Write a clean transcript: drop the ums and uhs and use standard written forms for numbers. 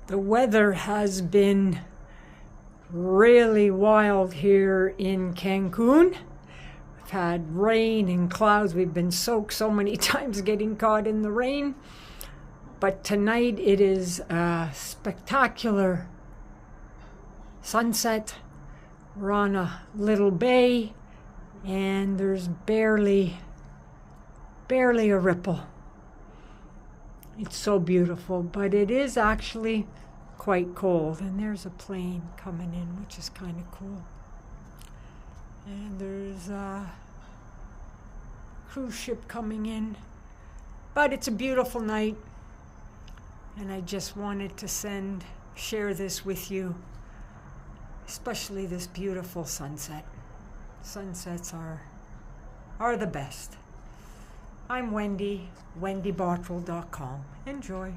The weather has been really wild here in Cancun. We've had rain and clouds. We've been soaked so many times getting caught in the rain. But tonight it is a spectacular sunset. We're on a little bay and there's barely a ripple. It's so beautiful, but it is actually quite cold. And there's a plane coming in, which is kind of cool. And there's a cruise ship coming in. But it's a beautiful night. And I just wanted to share this with you, especially this beautiful sunset. Sunsets are the best. I'm Wendy, wendybottrell.com. Enjoy.